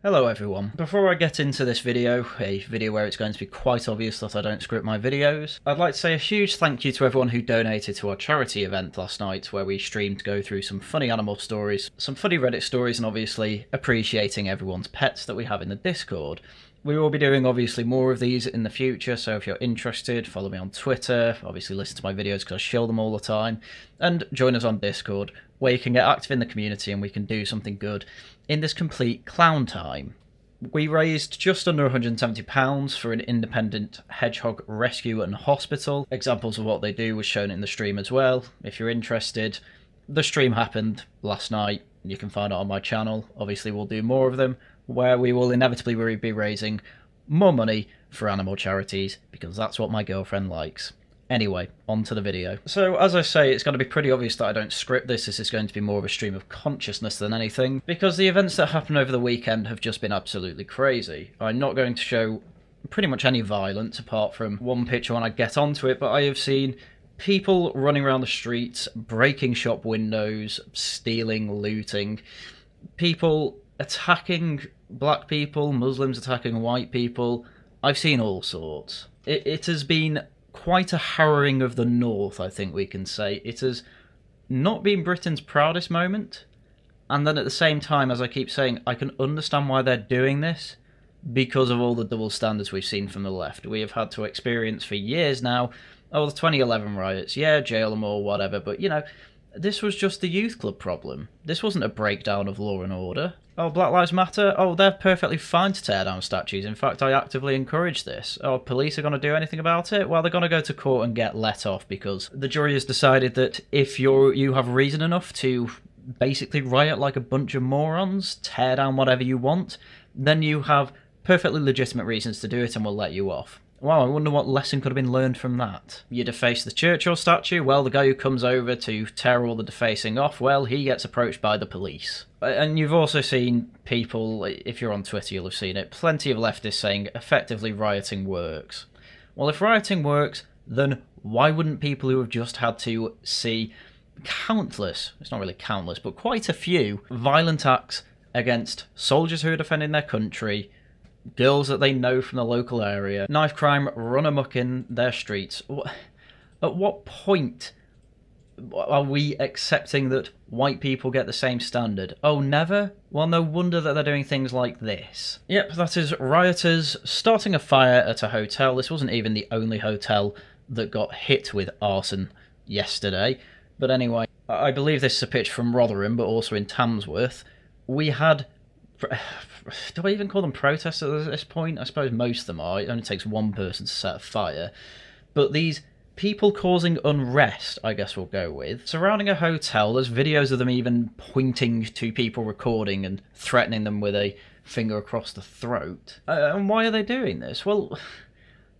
Hello everyone. Before I get into this video, a video where it's going to be quite obvious that I don't script my videos, I'd like to say a huge thank you to everyone who donated to our charity event last night, where we streamed to go through some funny animal stories, some funny Reddit stories, and obviously appreciating everyone's pets that we have in the Discord. We will be doing obviously more of these in the future, so if you're interested, follow me on Twitter, obviously listen to my videos because I show them all the time, and join us on Discord, where you can get active in the community and we can do something good in this complete clown time. We raised just under £170 for an independent hedgehog rescue and hospital. Examples of what they do was shown in the stream as well. If you're interested, the stream happened last night. You can find it on my channel. Obviously, we'll do more of them, where we will inevitably be raising more money for animal charities, because that's what my girlfriend likes. Anyway, on to the video. So, as I say, it's going to be pretty obvious that I don't script this. This is going to be more of a stream of consciousness than anything, because the events that happened over the weekend have just been absolutely crazy. I'm not going to show pretty much any violence, apart from one picture when I get onto it, but I have seen people running around the streets, breaking shop windows, stealing, looting, people attacking black people, Muslims attacking white people. I've seen all sorts. It has been quite a harrowing of the north, I think we can say. It has not been Britain's proudest moment, and then at the same time, as I keep saying, I can understand why they're doing this, because of all the double standards we've seen from the left. We have had to experience for years now, oh, the 2011 riots, yeah, jail them all, whatever, but, you know, this was just the youth club problem. This wasn't a breakdown of law and order. Oh, Black Lives Matter? Oh, they're perfectly fine to tear down statues. In fact, I actively encourage this. Oh, police are going to do anything about it? Well, they're going to go to court and get let off, because the jury has decided that if you have reason enough to basically riot like a bunch of morons, tear down whatever you want, then you have perfectly legitimate reasons to do it and will let you off. Wow, I wonder what lesson could have been learned from that. You deface the church or statue? Well, the guy who comes over to tear all the defacing off, well, he gets approached by the police. And you've also seen people, if you're on Twitter you'll have seen it, plenty of leftists saying effectively rioting works. Well, if rioting works, then why wouldn't people who have just had to see countless, it's not really countless, but quite a few violent acts against soldiers who are defending their country, girls that they know from the local area, knife crime run amok in their streets. At what point are we accepting that white people get the same standard? Oh, never? Well, no wonder that they're doing things like this. Yep, that is rioters starting a fire at a hotel. This wasn't even the only hotel that got hit with arson yesterday. But anyway, I believe this is a pitch from Rotherham, but also in Tamsworth. We had... do I even call them protesters at this point? I suppose most of them are. It only takes one person to set a fire. But these people causing unrest, I guess we'll go with, surrounding a hotel. There's videos of them even pointing to people recording and threatening them with a finger across the throat. And why are they doing this? Well,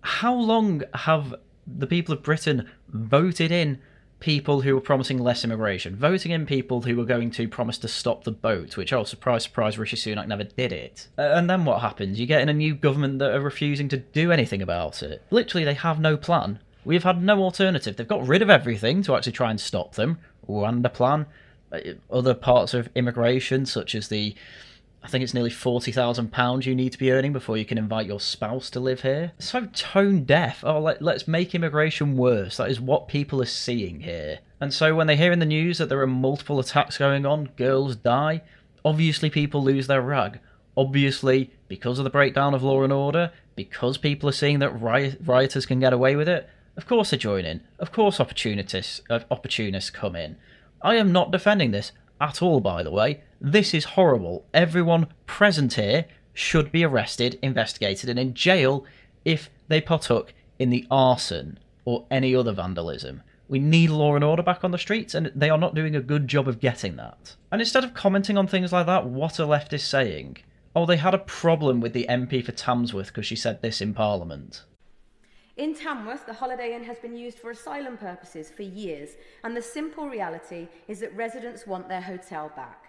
how long have the people of Britain voted in people who were promising less immigration, voting in people who were going to promise to stop the boat, which, oh, surprise, surprise, Rishi Sunak never did it. And then what happens? You get in a new government that are refusing to do anything about it. Literally, they have no plan. We've had no alternative. They've got rid of everything to actually try and stop them. Rwanda plan. Other parts of immigration, such as the... I think it's nearly £40,000 you need to be earning before you can invite your spouse to live here. So tone deaf. Oh, let's make immigration worse. That is what people are seeing here. And so when they hear in the news that there are multiple attacks going on, girls die, obviously people lose their rag. Obviously, because of the breakdown of law and order, because people are seeing that rioters can get away with it, of course they join in. Of course opportunists come in. I am not defending this at all, by the way. This is horrible. Everyone present here should be arrested, investigated, and in jail if they partook in the arson or any other vandalism. We need law and order back on the streets, and they are not doing a good job of getting that. And instead of commenting on things like that, what are leftists saying? Oh, they had a problem with the MP for Tamsworth because she said this in Parliament. In Tamworth, the Holiday Inn has been used for asylum purposes for years, and the simple reality is that residents want their hotel back.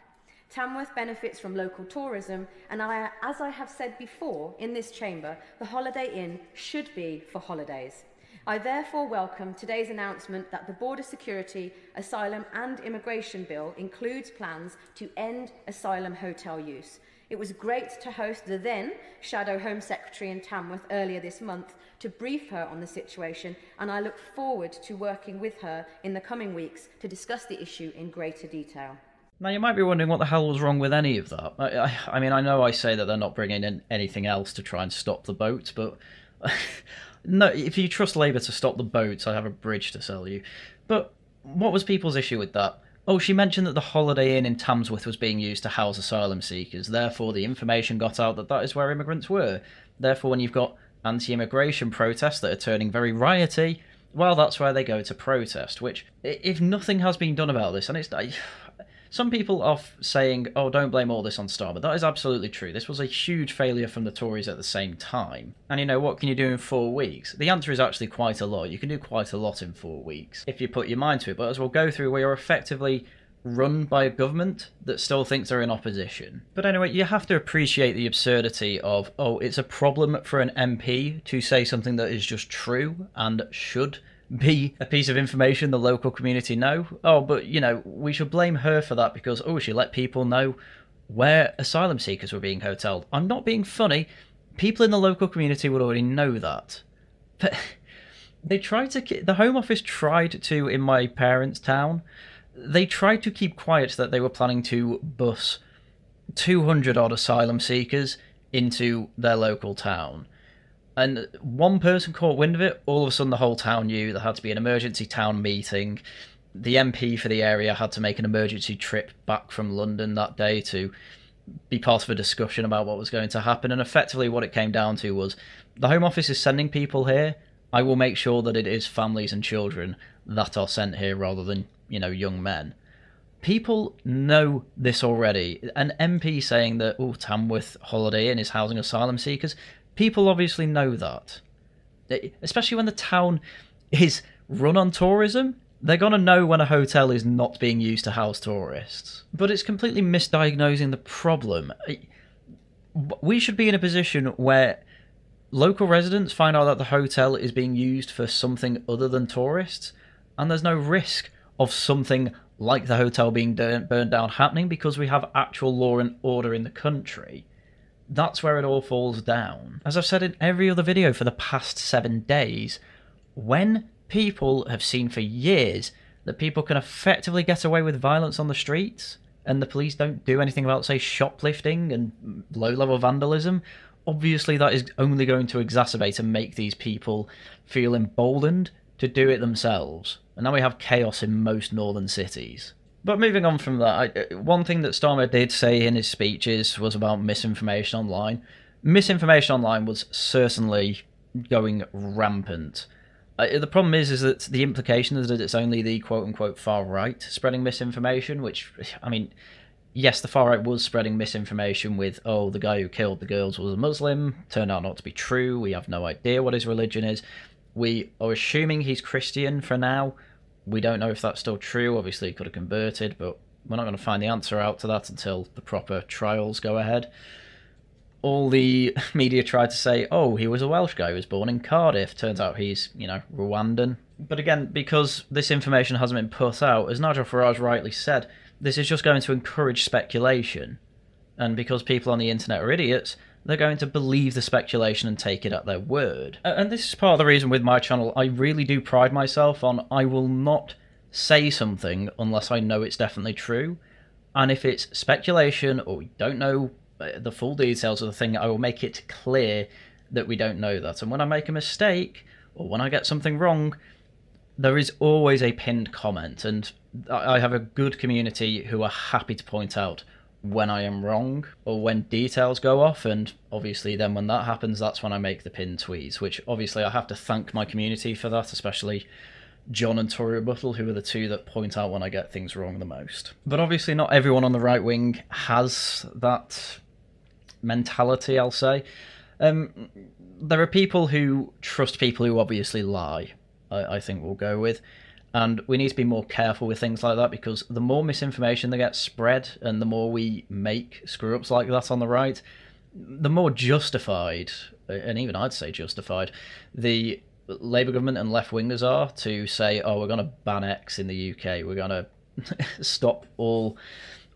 Tamworth benefits from local tourism, and as I have said before in this chamber, the Holiday Inn should be for holidays. I therefore welcome today's announcement that the Border Security, Asylum and Immigration Bill includes plans to end asylum hotel use. It was great to host the then Shadow Home Secretary in Tamworth earlier this month to brief her on the situation, and I look forward to working with her in the coming weeks to discuss the issue in greater detail. Now, you might be wondering what the hell was wrong with any of that. I mean, I know I say that they're not bringing in anything else to try and stop the boats, but no, if you trust Labour to stop the boats, I have a bridge to sell you. But what was people's issue with that? Oh, she mentioned that the Holiday Inn in Tamsworth was being used to house asylum seekers. Therefore, the information got out that that is where immigrants were. Therefore, when you've got anti-immigration protests that are turning very rioty, well, that's where they go to protest. Which, if nothing has been done about this, and it's... Some people are saying, oh, don't blame all this on Starmer. That is absolutely true. This was a huge failure from the Tories at the same time. And you know, what can you do in 4 weeks? The answer is actually quite a lot. You can do quite a lot in 4 weeks, if you put your mind to it. But as we'll go through, we are effectively run by a government that still thinks they're in opposition. But anyway, you have to appreciate the absurdity of, oh, it's a problem for an MP to say something that is just true and should be a piece of information the local community know. Oh, but, you know, we should blame her for that because, oh, she let people know where asylum seekers were being hotelled. I'm not being funny. People in the local community would already know that. But they tried to... The Home Office tried to, in my parents' town, they tried to keep quiet that they were planning to bus 200-odd asylum seekers into their local town. And one person caught wind of it, all of a sudden the whole town knew. There had to be an emergency town meeting. The MP for the area had to make an emergency trip back from London that day to be part of a discussion about what was going to happen. And effectively what it came down to was, the Home Office is sending people here. I will make sure that it is families and children that are sent here rather than, you know, young men. People know this already. An MP saying that, oh, Tamworth Holiday Inn is housing asylum seekers... People obviously know that. Especially when the town is run on tourism, they're going to know when a hotel is not being used to house tourists. But it's completely misdiagnosing the problem. We should be in a position where local residents find out that the hotel is being used for something other than tourists, and there's no risk of something like the hotel being burned down happening because we have actual law and order in the country. That's where it all falls down. As I've said in every other video for the past 7 days, when people have seen for years that people can effectively get away with violence on the streets, and the police don't do anything about, say, shoplifting and low-level vandalism, obviously that is only going to exacerbate and make these people feel emboldened to do it themselves. And now we have chaos in most northern cities. But moving on from that, one thing that Starmer did say in his speeches was about misinformation online. Misinformation online was certainly going rampant. The problem is that the implication is that it's only the quote-unquote far right spreading misinformation, which, I mean, yes, the far right was spreading misinformation with, oh, the guy who killed the girls was a Muslim, turned out not to be true, we have no idea what his religion is. We are assuming he's Christian for now. We don't know if that's still true. Obviously, he could have converted, but we're not going to find the answer out to that until the proper trials go ahead. All the media tried to say, oh, he was a Welsh guy who was born in Cardiff. Turns out he's, you know, Rwandan. But again, because this information hasn't been put out, as Nigel Farage rightly said, this is just going to encourage speculation. And because people on the internet are idiots, they're going to believe the speculation and take it at their word. And this is part of the reason with my channel, I really do pride myself on I will not say something unless I know it's definitely true. And if it's speculation or we don't know the full details of the thing, I will make it clear that we don't know that. And when I make a mistake or when I get something wrong, there is always a pinned comment. And I have a good community who are happy to point out when I am wrong or when details go off, and obviously then when that happens, that's when I make the pinned tweets, which obviously I have to thank my community for that, especially John and Tory Rebuttal, who are the two that point out when I get things wrong the most. But obviously not everyone on the right wing has that mentality, I'll say. There are people who trust people who obviously lie, I think we'll go with. And we need to be more careful with things like that, because the more misinformation that gets spread and the more we make screw-ups like that on the right, the more justified, and even I'd say justified, the Labour government and left-wingers are to say, oh, we're going to ban X in the UK, we're going to stop all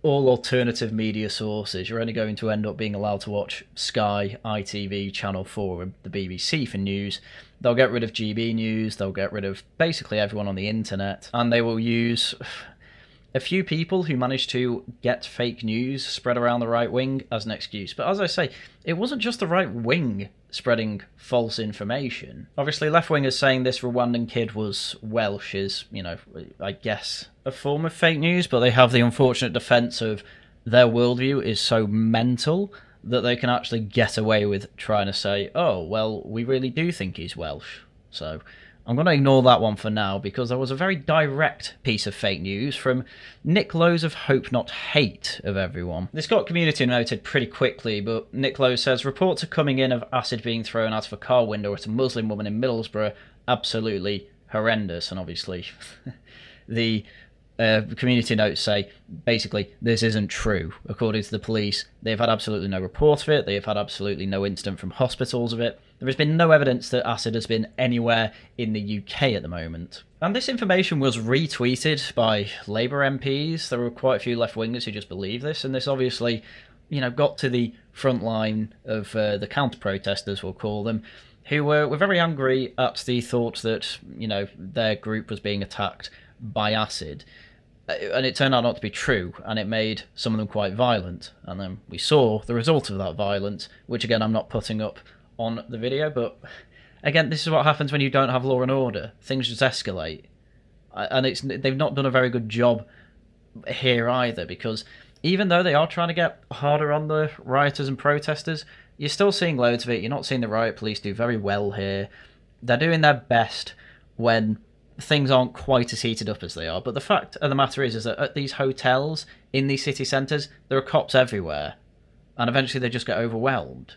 all alternative media sources. You're only going to end up being allowed to watch Sky, ITV, Channel 4, and the BBC for news. They'll get rid of GB News, they'll get rid of basically everyone on the internet, and they will use a few people who managed to get fake news spread around the right wing as an excuse. But as I say, it wasn't just the right wing spreading false information. Obviously, left-wingers saying this Rwandan kid was Welsh is, you know, I guess a form of fake news, but they have the unfortunate defence of their worldview is so mental that they can actually get away with trying to say, oh, well, we really do think he's Welsh. So I'm going to ignore that one for now, because there was a very direct piece of fake news from Nick Lowe's of Hope Not Hate, of everyone. This got community noted pretty quickly, but Nick Lowe says, reports are coming in of acid being thrown out of a car window at a Muslim woman in Middlesbrough. Absolutely horrendous. And obviously the community notes say, basically, this isn't true. According to the police, they've had absolutely no report of it. They have had absolutely no incident from hospitals of it. There has been no evidence that acid has been anywhere in the UK at the moment. And this information was retweeted by Labour MPs. There were quite a few left-wingers who just believe this, and this obviously, you know, got to the front line of the counter-protesters, we'll call them, who were very angry at the thought that, you know, their group was being attacked by acid. And it turned out not to be true, and it made some of them quite violent. And then we saw the result of that violence, which again I'm not putting up on the video, but again, this is what happens when you don't have law and order. Things just escalate. And they've not done a very good job here either, because even though they are trying to get harder on the rioters and protesters, you're still seeing loads of it. You're not seeing the riot police do very well here. They're doing their best when things aren't quite as heated up as they are. But the fact of the matter is that at these hotels, in these city centres, there are cops everywhere. And eventually they just get overwhelmed.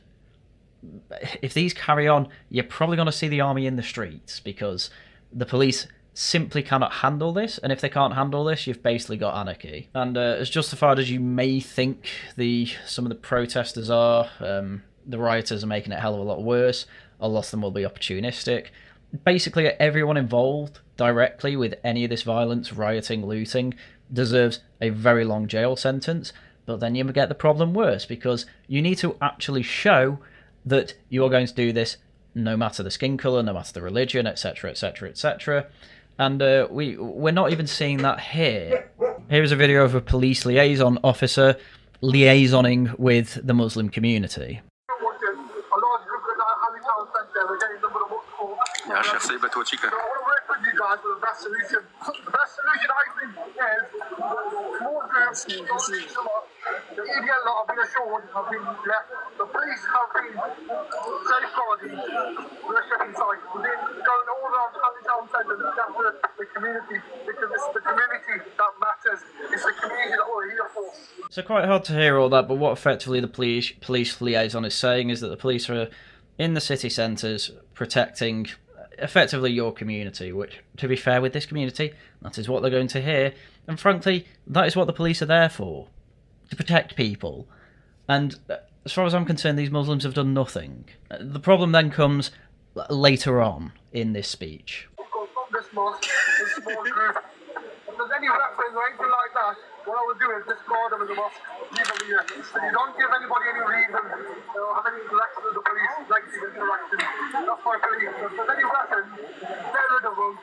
If these carry on, you're probably going to see the army in the streets, because the police simply cannot handle this. And if they can't handle this, you've basically got anarchy. And as justified as you may think some of the protesters are, the rioters are making it a hell of a lot worse. A lot of them will be opportunistic. Basically, everyone involved directly with any of this violence, rioting, looting, deserves a very long jail sentence. But then you get the problem worse, because you need to actually show that you are going to do this no matter the skin colour, no matter the religion, etc, etc, etc. And we're not even seeing that here. Here is a video of a police liaison officer liaisoning with the Muslim community. يا شيخ سيبة توجيك. I want to work with you guys for the best solution. The best solution I think is small groups. The EDL lot have been assured, have been left. The police have been safeguarding the shipping site. We've been going all around Haryan town centre to look after the community, because it's the community that matters. It's the community that we're here for. So quite hard to hear all that, but what effectively the police liaison is saying is that the police are in the city centres protecting effectively your community, which, to be fair with this community, that is what they're going to hear. And frankly, that is what the police are there for, to protect people. And as far as I'm concerned, these Muslims have done nothing. The problem then comes later on in this speech. From this mosque, this small group, if there's any weapons or anything like that, what I would do is discard them in the mosque, leave them here. So you don't give anybody any reason or have any interaction with the police, negative interaction. That's my belief. So if there's any weapons, get rid of them.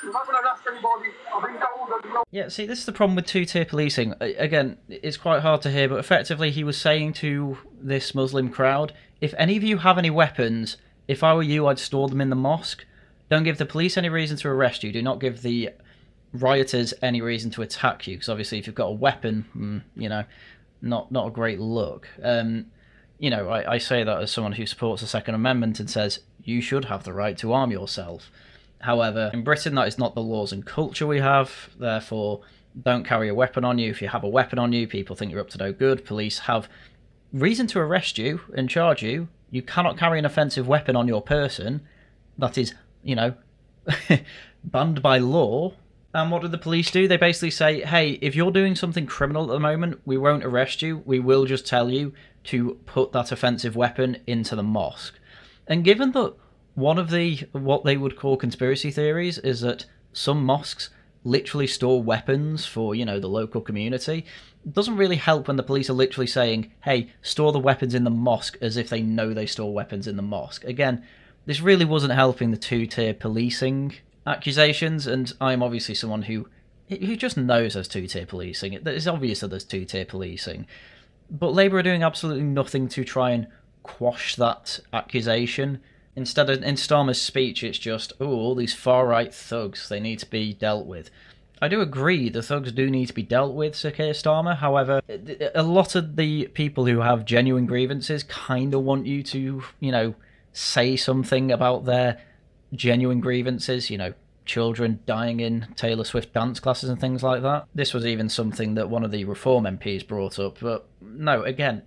You're not going to arrest anybody. I've been told that you know. Yeah, see, this is the problem with two-tier policing. Again, it's quite hard to hear, but effectively he was saying to this Muslim crowd, if any of you have any weapons, if I were you, I'd store them in the mosque. Don't give the police any reason to arrest you. Do not give the rioters any reason to attack you, because obviously if you've got a weapon, you know, not a great look. You know, I say that as someone who supports the Second Amendment and says you should have the right to arm yourself. However, in Britain that is not the laws and culture we have, therefore don't carry a weapon on you. If you have a weapon on you, people think you're up to no good. Police have reason to arrest you and charge you. You cannot carry an offensive weapon on your person. That is, you know, banned by law. And what do the police do? They basically say, hey, if you're doing something criminal at the moment, we won't arrest you. We will just tell you to put that offensive weapon into the mosque. And given that one of what they would call conspiracy theories is that some mosques literally store weapons for, you know, the local community, doesn't really help when the police are literally saying, hey, store the weapons in the mosque, as if they know they store weapons in the mosque. Again, this really wasn't helping the two-tier policing accusations, and I'm obviously someone who just knows there's two-tier policing. It's obvious that there's two-tier policing. But Labour are doing absolutely nothing to try and quash that accusation. Instead, in Starmer's speech, it's just, oh, all these far-right thugs, they need to be dealt with. I do agree the thugs do need to be dealt with, Sir Keir Starmer. However, a lot of the people who have genuine grievances kind of want you to, say something about their genuine grievances, children dying in Taylor Swift dance classes and things like that. This was even something that one of the Reform MPs brought up, but no, again,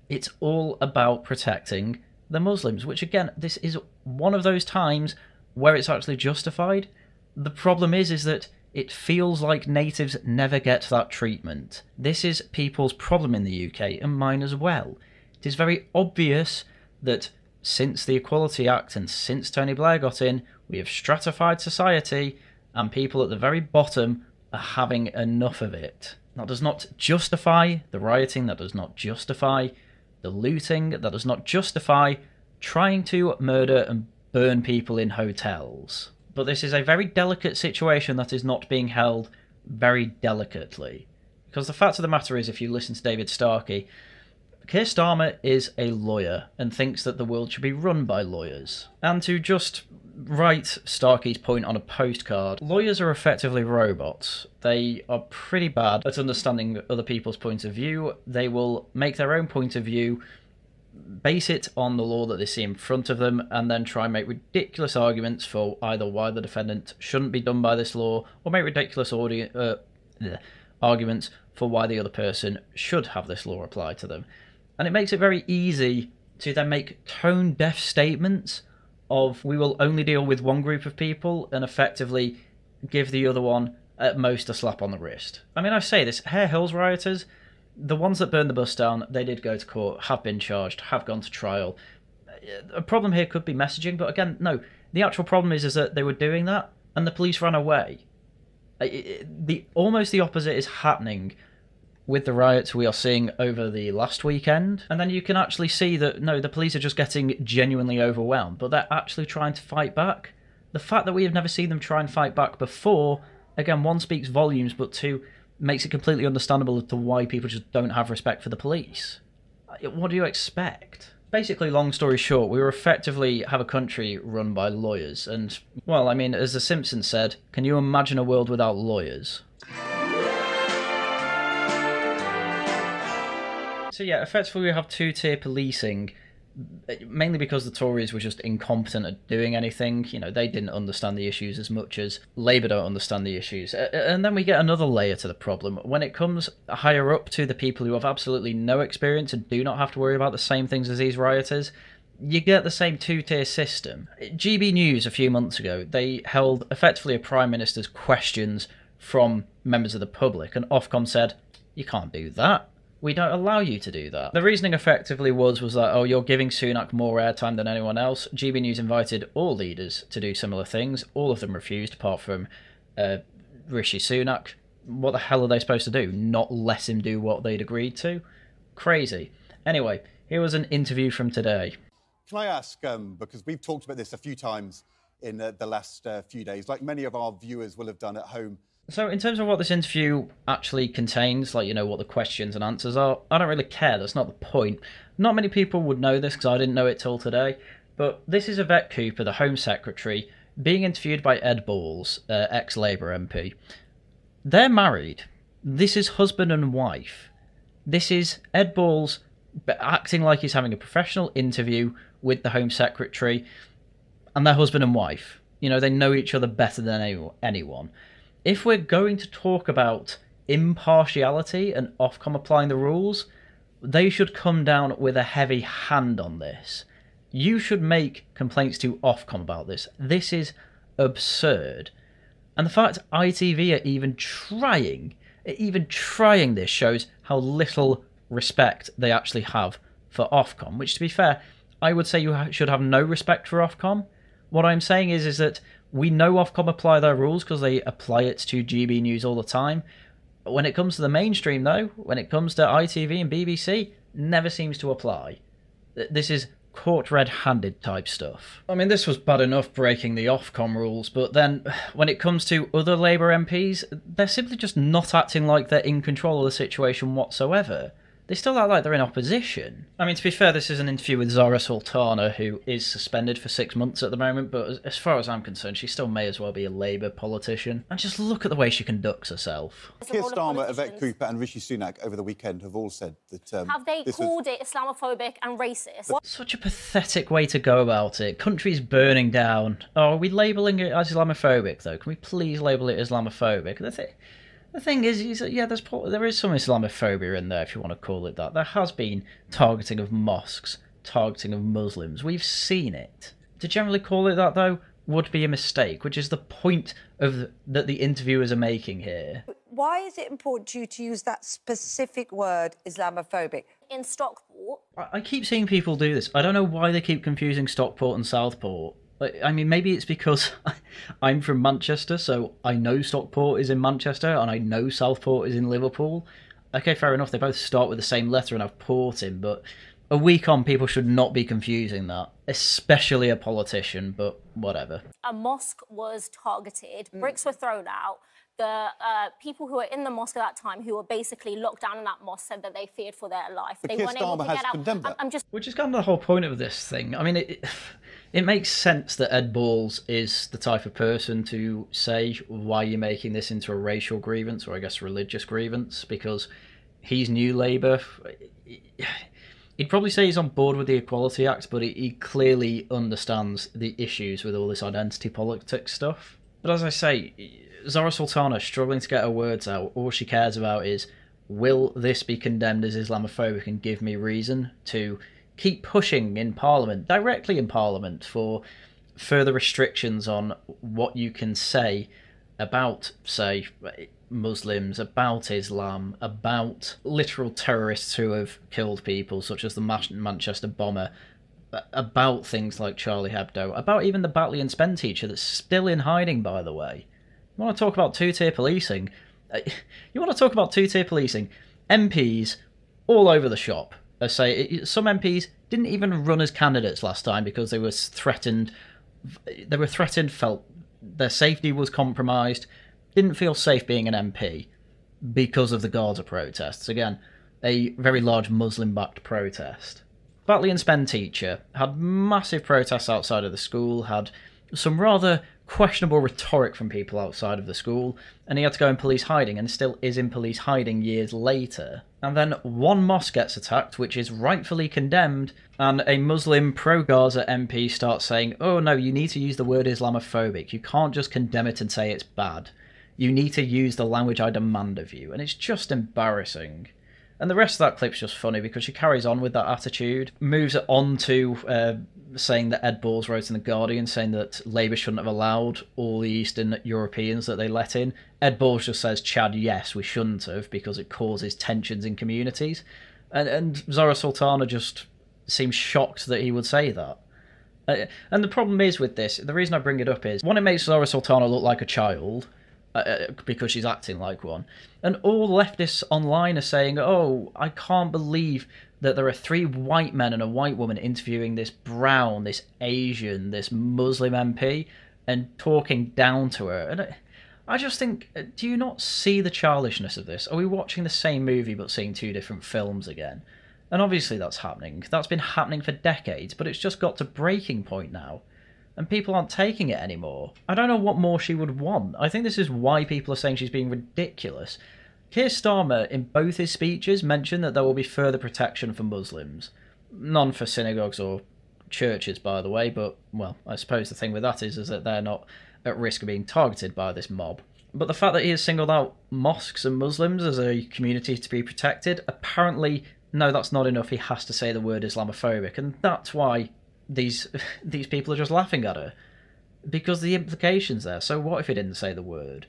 it's all about protecting the Muslims, which again, this is one of those times where it's actually justified. The problem is that it feels like natives never get that treatment. This is people's problem in the UK, and mine as well. It is very obvious that since the Equality Act and since Tony Blair got in, we have stratified society, and people at the very bottom are having enough of it. That does not justify the rioting, that does not justify the looting, that does not justify trying to murder and burn people in hotels. But this is a very delicate situation that is not being held very delicately. Because the fact of the matter is, if you listen to David Starkey, Keir Starmer is a lawyer and thinks that the world should be run by lawyers. And to just write Starkey's point on a postcard, lawyers are effectively robots. They are pretty bad at understanding other people's point of view. They will make their own point of view, base it on the law that they see in front of them, and then try and make ridiculous arguments for either why the defendant shouldn't be done by this law, or make ridiculous arguments for why the other person should have this law applied to them. And it makes it very easy to then make tone-deaf statements of, we will only deal with one group of people, and effectively give the other one at most a slap on the wrist. I mean, I say this, Hare Hills rioters, the ones that burned the bus down, they did go to court, have been charged, have gone to trial. A problem here could be messaging, but again, no. The actual problem is that they were doing that, and the police ran away. Almost the opposite is happening with the riots we are seeing over the last weekend. And then you can actually see that, no, the police are just getting genuinely overwhelmed, but they're actually trying to fight back. The fact that we have never seen them try and fight back before, again, one, speaks volumes, but two, makes it completely understandable as to why people just don't have respect for the police. What do you expect? Basically, long story short, we effectively have a country run by lawyers, and, well, I mean, as The Simpsons said, can you imagine a world without lawyers? So yeah, effectively we have two-tier policing, mainly because the Tories were just incompetent at doing anything. They didn't understand the issues as much as Labour don't understand the issues. And then we get another layer to the problem. When it comes higher up to the people who have absolutely no experience and do not have to worry about the same things as these rioters, you get the same two-tier system. GB News a few months ago, they held effectively a Prime Minister's questions from members of the public, and Ofcom said, you can't do that. We don't allow you to do that. The reasoning effectively was that, oh, you're giving Sunak more airtime than anyone else. GB News invited all leaders to do similar things. All of them refused, apart from Rishi Sunak. What the hell are they supposed to do? Not let him do what they'd agreed to? Crazy. Anyway, here was an interview from today. Can I ask, because we've talked about this a few times in the last few days, like many of our viewers will have done at home. So in terms of what this interview actually contains, like, what the questions and answers are, I don't really care. That's not the point. Not many people would know this because I didn't know it till today. But this is Yvette Cooper, the Home Secretary, being interviewed by Ed Balls, ex-Labour MP. They're married. This is husband and wife. This is Ed Balls acting like he's having a professional interview with the Home Secretary, and they're husband and wife. They know each other better than anyone. If we're going to talk about impartiality and Ofcom applying the rules, they should come down with a heavy hand on this. You should make complaints to Ofcom about this. This is absurd. And the fact ITV are even trying this shows how little respect they actually have for Ofcom, which, to be fair, I would say you should have no respect for Ofcom. What I'm saying is that we know Ofcom apply their rules because they apply it to GB News all the time. When it comes to the mainstream, though, when it comes to ITV and BBC, never seems to apply. This is caught red-handed type stuff. I mean, this was bad enough breaking the Ofcom rules, but then when it comes to other Labour MPs, they're simply just not acting like they're in control of the situation whatsoever. They still act like they're in opposition. I mean, to be fair, this is an interview with Zara Sultana, who is suspended for 6 months at the moment, but as far as I'm concerned, she still may as well be a Labour politician. And just look at the way she conducts herself. Keir Starmer, Yvette Cooper and Rishi Sunak over the weekend have all said that... have they called it Islamophobic and racist? Such a pathetic way to go about it. Countries burning down. Oh, are we labelling it as Islamophobic, though? Can we please label it Islamophobic? The thing is yeah, there is some Islamophobia in there, if you want to call it that. There has been targeting of mosques, targeting of Muslims. We've seen it. To generally call it that, though, would be a mistake, which is the point of that the interviewers are making here. Why is it important to you to use that specific word, Islamophobic? In Stockport. I keep seeing people do this. I don't know why they keep confusing Stockport and Southport. I mean, maybe it's because I'm from Manchester, so I know Stockport is in Manchester, and I know Southport is in Liverpool. Okay, fair enough, they both start with the same letter and have port in, but a week on, people should not be confusing that, especially a politician, but whatever. A mosque was targeted, bricks were thrown out. The people who were in the mosque at that time, who were basically locked down in that mosque, said that they feared for their life. But They Keir weren't able to Starmer has get out. condemned that. Which is kind of the whole point of this thing. I mean, it makes sense that Ed Balls is the type of person to say why you're making this into a racial grievance, or I guess religious grievance, because he's New Labour. He'd probably say he's on board with the Equality Act, but he clearly understands the issues with all this identity politics stuff. But as I say, Zara Sultana struggling to get her words out. All she cares about is, will this be condemned as Islamophobic, and give me reason to keep pushing in Parliament, directly in Parliament, for further restrictions on what you can say about, say, Muslims, about Islam, about literal terrorists who have killed people, such as the Manchester bomber, about things like Charlie Hebdo, about even the Batley and Spen teacher that's still in hiding, by the way. You want to talk about two-tier policing? MPs all over the shop. I say some MPs didn't even run as candidates last time because they were threatened. Felt their safety was compromised, didn't feel safe being an MP because of the Gaza protests. Again, a very large Muslim-backed protest. Batley and Spen teacher had massive protests outside of the school, had some rather questionable rhetoric from people outside of the school, and he had to go in police hiding, and still is in police hiding years later. And then one mosque gets attacked, which is rightfully condemned, and a Muslim pro-Gaza MP starts saying, oh no, you need to use the word Islamophobic. You can't just condemn it and say it's bad. You need to use the language I demand of you. And it's just embarrassing. And the rest of that clip's just funny because she carries on with that attitude, moves it on to saying that Ed Balls wrote in The Guardian saying that Labour shouldn't have allowed all the Eastern Europeans that they let in. Ed Balls just says, Chad, yes, we shouldn't have because it causes tensions in communities. And Zara Sultana just seems shocked that he would say that. And the problem is with this, the reason I bring it up is, one, it makes Zara Sultana look like a child, because she's acting like one. And all leftists online are saying, oh, I can't believe that there are 3 white men and a white woman interviewing this brown, this Asian, this Muslim MP and talking down to her. And I just think, do you not see the childishness of this? Are we watching the same movie but seeing 2 different films again? And obviously that's happening. That's been happening for decades, but it's just got to breaking point now. And people aren't taking it anymore. I don't know what more she would want. I think this is why people are saying she's being ridiculous. Keir Starmer, in both his speeches, mentioned that there will be further protection for Muslims. None for synagogues or churches, by the way, but, well, I suppose the thing with that is that they're not at risk of being targeted by this mob. But the fact that he has singled out mosques and Muslims as a community to be protected, apparently, no, that's not enough. He has to say the word Islamophobic, and that's why these people are just laughing at her, because the implication's there. So what if he didn't say the word?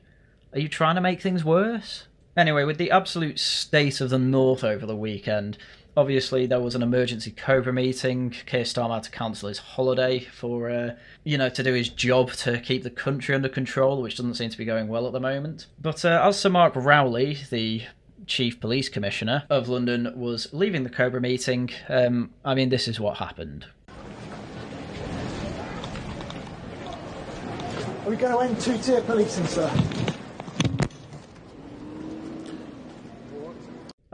Are you trying to make things worse? Anyway, with the absolute state of the North over the weekend, Obviously, there was an emergency Cobra meeting. Keir Starmer had to cancel his holiday for, to do his job to keep the country under control, which doesn't seem to be going well at the moment. But as Sir Mark Rowley, the Chief Police Commissioner of London, was leaving the Cobra meeting, this is what happened. Are we going to end two-tier policing, sir?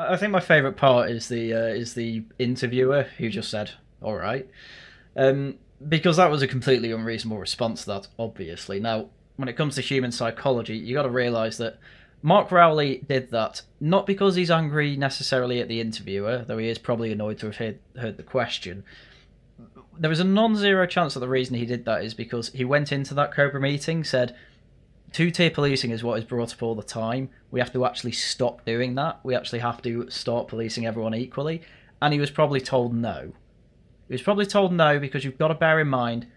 I think my favourite part is the interviewer who just said, "All right," because that was a completely unreasonable response to that, obviously. Now, when it comes to human psychology, you got to realise that Mark Rowley did that not because he's angry necessarily at the interviewer, though he is probably annoyed to have heard the question. There was a non-zero chance that the reason he did that is because he went into that Cobra meeting, said, two-tier policing is what is brought up all the time. We have to actually stop doing that. We actually have to start policing everyone equally. And he was probably told no. He was probably told no because you've got to bear in mind,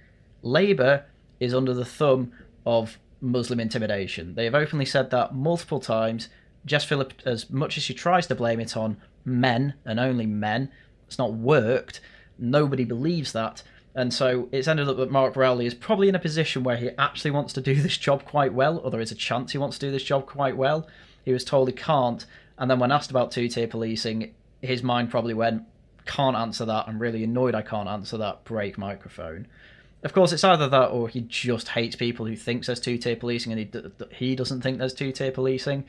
Labour is under the thumb of Muslim intimidation. They have openly said that multiple times. Jess Phillip, as much as she tries to blame it on men, and only men, it's not worked. Nobody believes that. And so it's ended up that Mark Rowley is probably in a position where he actually wants to do this job quite well, or there is a chance he wants to do this job quite well. He was told he can't, and then when asked about two-tier policing, his mind probably went, can't answer that, I'm really annoyed I can't answer that, break microphone. Of course, it's either that or he just hates people who thinks there's two-tier policing and he doesn't think there's two-tier policing.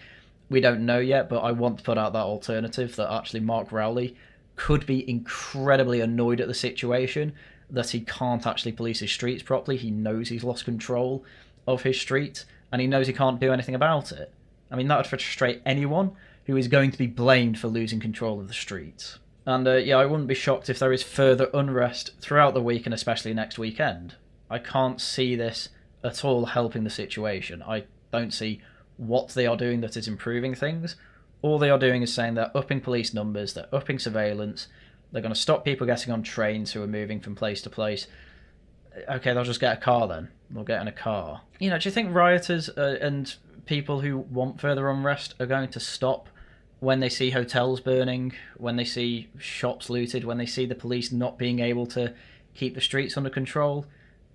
We don't know yet, but I want to put out that alternative that actually Mark Rowley could be incredibly annoyed at the situation, that he can't actually police his streets properly. He knows he's lost control of his streets, and he knows he can't do anything about it. I mean, that would frustrate anyone who is going to be blamed for losing control of the streets. And I wouldn't be shocked if there is further unrest throughout the week, and especially next weekend. I can't see this at all helping the situation. I don't see what they are doing that is improving things. All they are doing is saying they're upping police numbers, they're upping surveillance, they're going to stop people getting on trains who are moving from place to place. Okay, they'll just get a car then. They'll get in a car. Do you think rioters and people who want further unrest are going to stop when they see hotels burning, when they see shops looted, when they see the police not being able to keep the streets under control?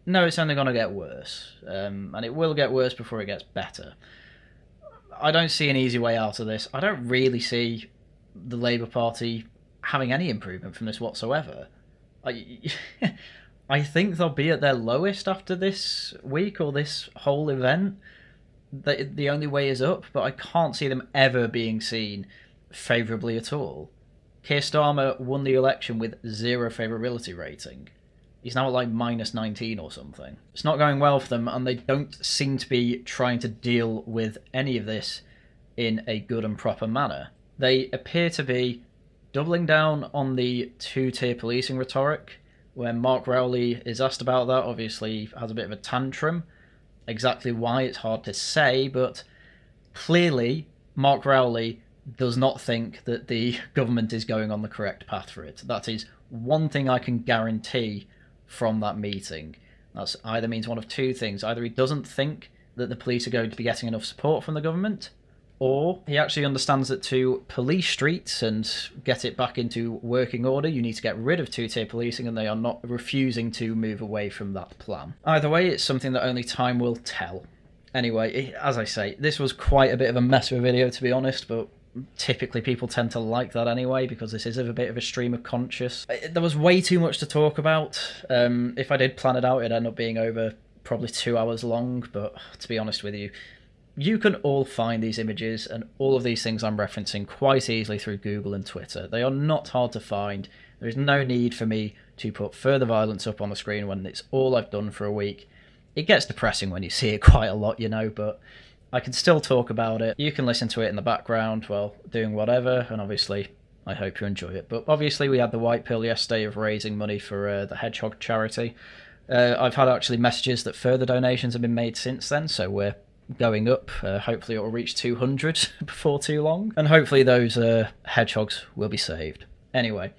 No, it's only going to get worse. And it will get worse before it gets better. I don't see an easy way out of this. I don't really see the Labour Party having any improvement from this whatsoever. I think they'll be at their lowest after this week or this whole event. The only way is up, but I can't see them ever being seen favourably at all. Keir Starmer won the election with 0 favourability rating. He's now at like -19 or something. It's not going well for them, and they don't seem to be trying to deal with any of this in a good and proper manner. They appear to be doubling down on the two-tier policing rhetoric. When Mark Rowley is asked about that, obviously he has a bit of a tantrum. Exactly why, it's hard to say, but clearly Mark Rowley does not think that the government is going on the correct path for it. That is one thing I can guarantee from that meeting. That either means one of two things. Either he doesn't think that the police are going to be getting enough support from the government, or he actually understands that to police streets and get it back into working order, you need to get rid of two-tier policing, and they are not refusing to move away from that plan. Either way, it's something that only time will tell. Anyway, as I say, this was quite a bit of a mess of a video, to be honest, but typically people tend to like that anyway, because this is a bit of a stream of conscious. There was way too much to talk about. If I did plan it out, it'd end up being over probably 2 hours long, but to be honest with you, you can all find these images and all of these things I'm referencing quite easily through Google and Twitter. They are not hard to find. There is no need for me to put further violence up on the screen when it's all I've done for a week. It gets depressing when you see it quite a lot, but I can still talk about it. You can listen to it in the background while doing whatever, and obviously I hope you enjoy it. But obviously we had the white pill yesterday of raising money for the Hedgehog charity. I've had actually messages that further donations have been made since then, so we're going up. Hopefully it will reach 200 before too long, and hopefully those hedgehogs will be saved. Anyway,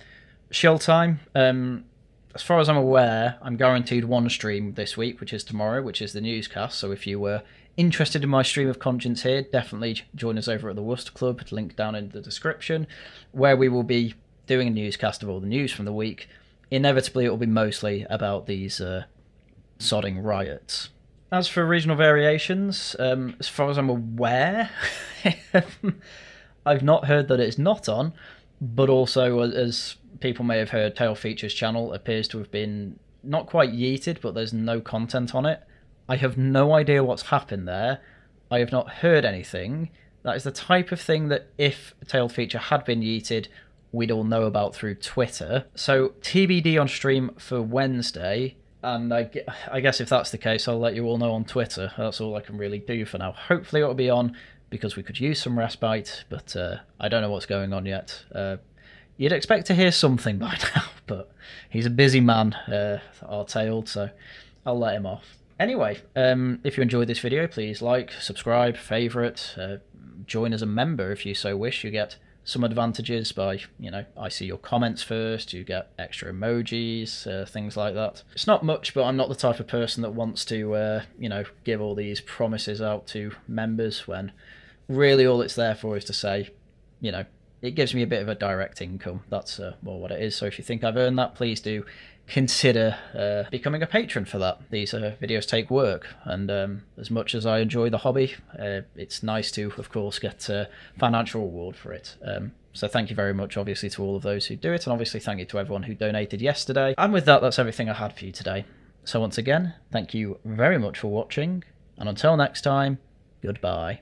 shill time. As far as I'm aware, I'm guaranteed one stream this week, which is tomorrow, which is the newscast. So if you were interested in my stream of conscience here, definitely join us over at the Worcester Club, link down in the description, where we will be doing a newscast of all the news from the week, inevitably it will be mostly about these sodding riots. As for regional variations, as far as I'm aware, I've not heard that it's not on, but also, as people may have heard, Tale Features channel appears to have been not quite yeeted, but there's no content on it. I have no idea what's happened there. I have not heard anything. That is the type of thing that if a Tailed Feature had been yeeted, we'd all know about through Twitter. So TBD on stream for Wednesday, and I guess if that's the case, I'll let you all know on Twitter. That's all I can really do for now. Hopefully it'll be on, because we could use some respite, but I don't know what's going on yet. You'd expect to hear something by now, but he's a busy man, our Tailed, so I'll let him off. Anyway, if you enjoyed this video, please like, subscribe, favourite, join as a member if you so wish. You get some advantages by, you know, I see your comments first, you get extra emojis, things like that. It's not much, but I'm not the type of person that wants to, you know, give all these promises out to members when really all it's there for is to say, you know, it gives me a bit of a direct income. That's more what it is. So if you think I've earned that, please do consider becoming a patron for that. These videos take work, and as much as I enjoy the hobby, it's nice to, of course, get a financial reward for it. So thank you very much, obviously, to all of those who do it, and obviously thank you to everyone who donated yesterday. And with that, that's everything I had for you today. So once again, thank you very much for watching, and until next time, goodbye.